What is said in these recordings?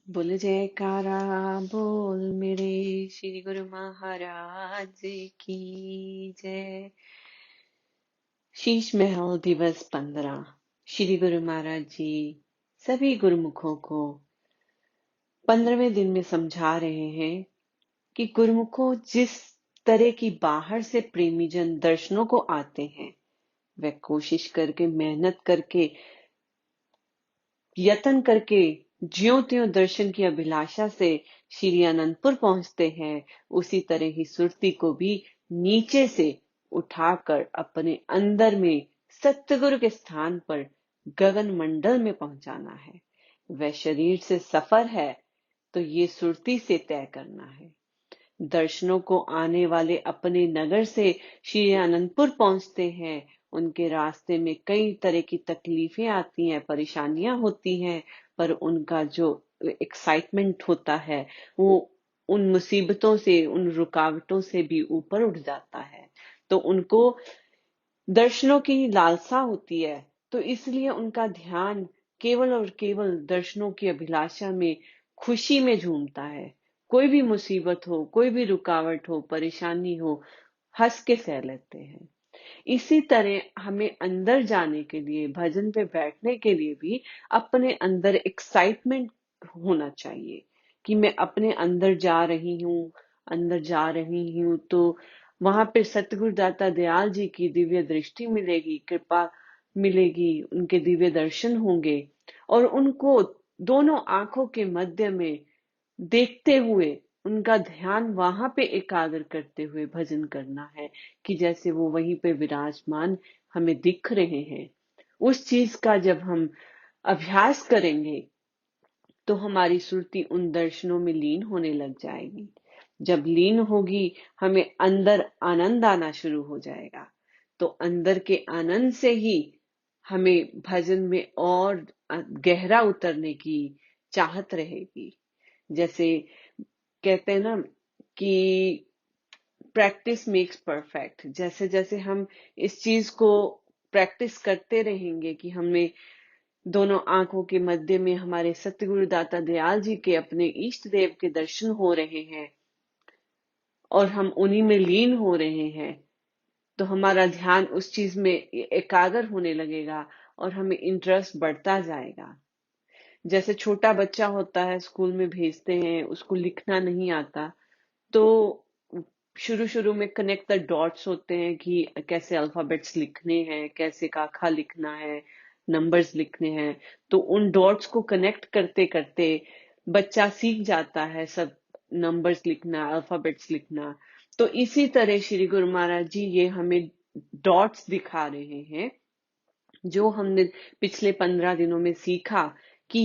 बोल जयकारा बोल मेरे श्री गुरु महाराज की जय। शीश महल दिवस 15। श्री गुरु महाराज जी सभी गुरुमुखों को 15वें दिन में समझा रहे हैं कि गुरुमुखों, जिस तरह की बाहर से प्रेमी जन दर्शनों को आते हैं, वह कोशिश करके, मेहनत करके, यत्न करके ज्यों त्यों दर्शन की अभिलाषा से श्री अनंतपुर पहुंचते हैं, उसी तरह ही सुरती को भी नीचे से उठाकर अपने अंदर में सतगुरु के स्थान पर गगन मंडल में पहुंचाना है। वह शरीर से सफर है तो ये सुरती से तय करना है। दर्शनों को आने वाले अपने नगर से श्री अनंतपुर पहुंचते हैं। उनके रास्ते में कई तरह की तकलीफें आती हैं, परेशानियां होती हैं, पर उनका जो एक्साइटमेंट होता है वो उन मुसीबतों से, उन रुकावटों से भी ऊपर उठ जाता है। तो उनको दर्शनों की लालसा होती है, तो इसलिए उनका ध्यान केवल और केवल दर्शनों की अभिलाषा में, खुशी में झूमता है। कोई भी मुसीबत हो, कोई भी रुकावट हो, परेशानी हो, हंस के सह लेते हैं। इसी तरह हमें अंदर जाने के लिए, भजन पे बैठने के लिए भी अपने अंदर एक्साइटमेंट होना चाहिए कि मैं अपने अंदर जा रही हूँ, अंदर जा रही हूँ, तो वहां पे सतगुरु दाता दयाल जी की दिव्य दृष्टि मिलेगी, कृपा मिलेगी, उनके दिव्य दर्शन होंगे और उनको दोनों आंखों के मध्य में देखते हुए उनका ध्यान वहां पे एकाग्र करते हुए भजन करना है कि जैसे वो वहीं पे विराजमान हमें दिख रहे हैं। उस चीज का जब हम अभ्यास करेंगे तो हमारी सुरती उन दर्शनों में लीन होने लग जाएगी। जब लीन होगी, हमें अंदर आनंद आना शुरू हो जाएगा। तो अंदर के आनंद से ही हमें भजन में और गहरा उतरने की चाहत रहेगी। जैसे कहते हैं ना कि प्रैक्टिस मेक्स परफेक्ट। जैसे जैसे हम इस चीज को प्रैक्टिस करते रहेंगे कि हमें दोनों आंखों के मध्य में हमारे सतगुरु दाता दयाल जी के, अपने इष्ट देव के दर्शन हो रहे हैं और हम उन्हीं में लीन हो रहे हैं, तो हमारा ध्यान उस चीज में एकाग्र होने लगेगा और हमें इंटरेस्ट बढ़ता जाएगा। जैसे छोटा बच्चा होता है, स्कूल में भेजते हैं, उसको लिखना नहीं आता, तो शुरू शुरू में कनेक्ट द डॉट्स होते हैं कि कैसे अल्फाबेट्स लिखने हैं, कैसे काखा लिखना है, नंबर्स लिखने हैं। तो उन डॉट्स को कनेक्ट करते करते बच्चा सीख जाता है सब नंबर्स लिखना, अल्फाबेट्स लिखना। तो इसी तरह श्री गुरु महाराज जी ये हमें डॉट्स दिखा रहे हैं, जो हमने पिछले 15 दिनों में सीखा कि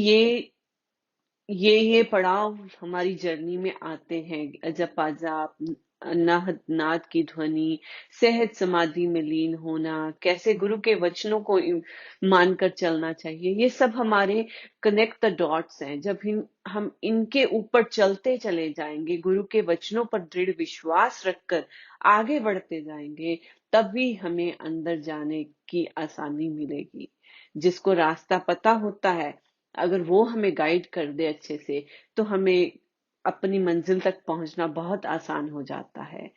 ये पड़ाव हमारी जर्नी में आते हैं। जपा जाप, नाद नाद की ध्वनि, सहज समाधि में लीन होना, कैसे गुरु के वचनों को मानकर चलना चाहिए, ये सब हमारे कनेक्ट द डॉट्स हैं। जब हम इनके ऊपर चलते चले जाएंगे, गुरु के वचनों पर दृढ़ विश्वास रखकर आगे बढ़ते जाएंगे, तब भी हमें अंदर जाने की आसानी मिलेगी। जिसको रास्ता पता होता है, अगर वो हमें गाइड कर दे अच्छे से, तो हमें अपनी मंजिल तक पहुंचना बहुत आसान हो जाता है।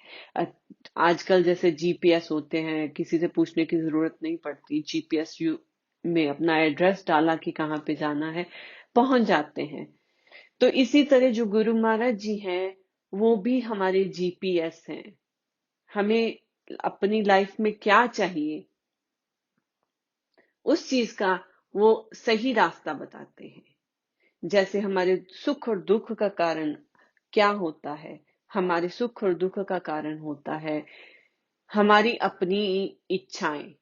आजकल जैसे जीपीएस होते हैं, किसी से पूछने की जरूरत नहीं पड़ती, जीपीएस में अपना एड्रेस डाला कि कहाँ पे जाना है, पहुंच जाते हैं। तो इसी तरह जो गुरु महाराज जी हैं, वो भी हमारे जीपीएस हैं। हमें अपनी लाइफ में क्या चाहिए, उस चीज का वो सही रास्ता बताते हैं। जैसे हमारे सुख और दुख का कारण क्या होता है, हमारे सुख और दुख का कारण होता है हमारी अपनी इच्छाएं।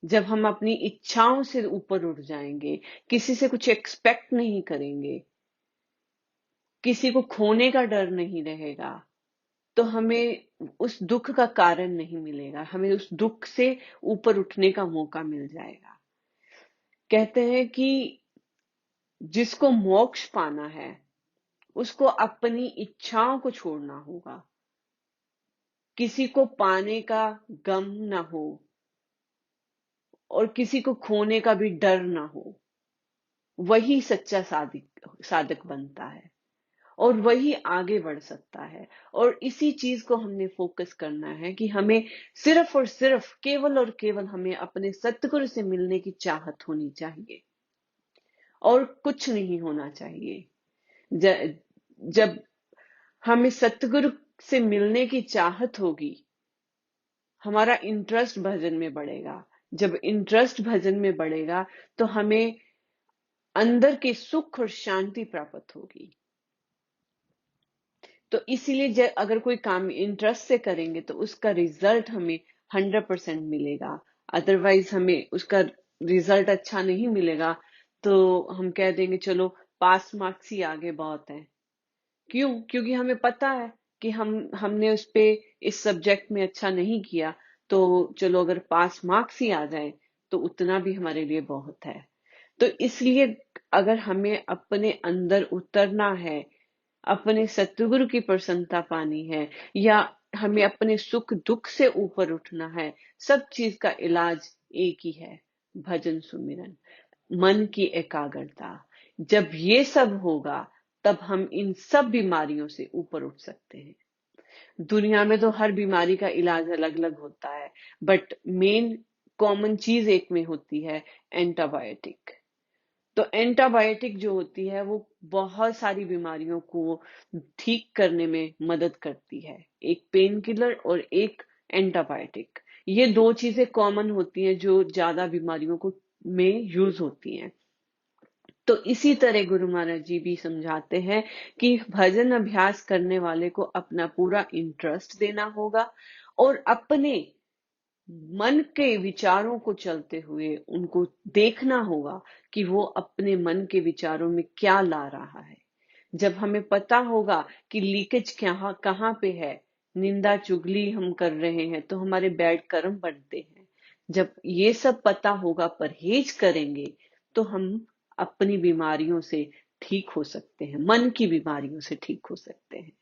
जब हम अपनी इच्छाओं से ऊपर उठ जाएंगे, किसी से कुछ एक्सपेक्ट नहीं करेंगे, किसी को खोने का डर नहीं रहेगा, तो हमें उस दुख का कारण नहीं मिलेगा, हमें उस दुख से ऊपर उठने का मौका मिल जाएगा। कहते हैं कि जिसको मोक्ष पाना है, उसको अपनी इच्छाओं को छोड़ना होगा। किसी को पाने का गम ना हो और किसी को खोने का भी डर ना हो। वही सच्चा साधक साधक बनता है और वही आगे बढ़ सकता है। और इसी चीज को हमने फोकस करना है कि हमें सिर्फ और सिर्फ केवल और केवल हमें अपने सतगुरु से मिलने की चाहत होनी चाहिए और कुछ नहीं होना चाहिए। ज, जब हमें सतगुरु से मिलने की चाहत होगी, हमारा इंटरेस्ट भजन में बढ़ेगा। जब इंटरेस्ट भजन में बढ़ेगा तो हमें अंदर के सुख और शांति प्राप्त होगी। तो इसीलिए अगर कोई काम इंटरेस्ट से करेंगे तो उसका रिजल्ट हमें 100% मिलेगा। अदरवाइज हमें उसका रिजल्ट अच्छा नहीं मिलेगा तो हम कह देंगे चलो पास मार्क्स ही आगे बहुत है। क्यों? क्योंकि हमें पता है कि हमने उस पे इस सब्जेक्ट में अच्छा नहीं किया, तो चलो अगर पास मार्क्स ही आ जाए तो उतना भी हमारे लिए बहुत है। तो इसलिए अगर हमें अपने अंदर उतरना है, अपने सतगुरु की प्रसन्नता पानी है, या हमें अपने सुख दुख से ऊपर उठना है, सब चीज का इलाज एक ही है, भजन सुमिरन, मन की एकाग्रता। जब ये सब होगा तब हम इन सब बीमारियों से ऊपर उठ सकते हैं। दुनिया में तो हर बीमारी का इलाज अलग अलग होता है, बट मेन कॉमन चीज एक में होती है, एंटीबायोटिक। तो एंटीबायोटिक जो होती है वो बहुत सारी बीमारियों को ठीक करने में मदद करती है। एक पेन किलर और एक एंटीबायोटिक, ये दो चीजें कॉमन होती हैं जो ज्यादा बीमारियों को में यूज होती हैं। तो इसी तरह गुरु महाराज जी भी समझाते हैं कि भजन अभ्यास करने वाले को अपना पूरा इंटरेस्ट देना होगा और अपने मन के विचारों को चलते हुए उनको देखना होगा कि वो अपने मन के विचारों में क्या ला रहा है। जब हमें पता होगा कि लीकेज कहाँ पे है, निंदा चुगली हम कर रहे हैं तो हमारे बैड कर्म बढ़ते हैं। जब ये सब पता होगा, परहेज करेंगे तो हम अपनी बीमारियों से ठीक हो सकते हैं, मन की बीमारियों से ठीक हो सकते हैं।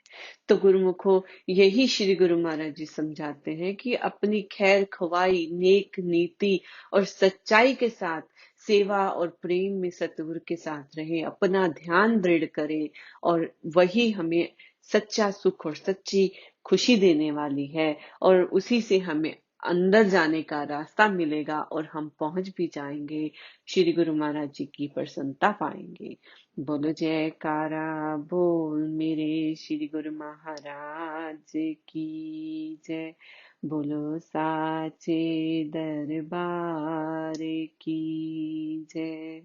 तो गुरुमुखो, यही श्री गुरु महाराज जी समझाते हैं कि अपनी खैर खवाई, नेक नीति और सच्चाई के साथ सेवा और प्रेम में सतगुरु के साथ रहें, अपना ध्यान दृढ़ करें और वही हमें सच्चा सुख और सच्ची खुशी देने वाली है। और उसी से हमें अंदर जाने का रास्ता मिलेगा और हम पहुंच भी जाएंगे, श्री गुरु महाराज जी की प्रसन्नता पाएंगे। बोलो जयकारा बोल मेरे श्री गुरु महाराज की जय। बोलो साचे दरबार की जय।